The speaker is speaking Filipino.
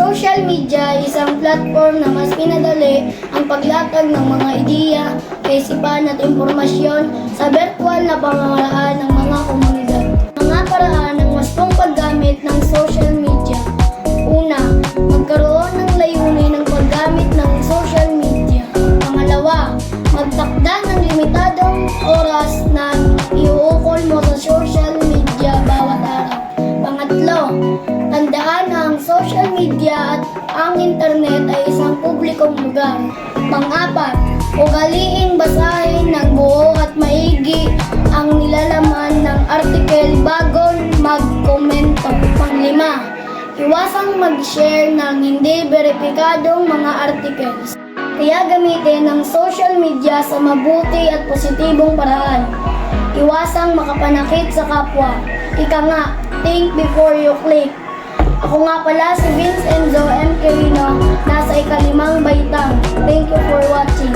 social media ay isang platform na mas pinadali ang paglatag ng mga ideya, kaisipan at impormasyon sa virtual na pamamaraan ng mga komunidad. Mga paraan ng wastong paggamit ng social media. Una, magkaroon ng layunin ng paggamit ng social media. Pangalawa, magtakda ng limitadong oras na iuukol mo sa social media bawat araw. Pangatlo, tandaan na ang social media at ang internet ay isang publikong lugar. Pang-apat, ugaliing basahin ng buo at maigi ang nilalaman ng article bago magkomento. Pang-lima, iwasang mag-share ng hindi beripikadong mga articles. Kaya gamitin ang social media sa mabuti at positibong paraan. Iwasang makapanakit sa kapwa. Ika nga, think before you click. Ako nga pala si Vince Enzo M. Quirino, nasa ika-5 baitang. Thank you for watching.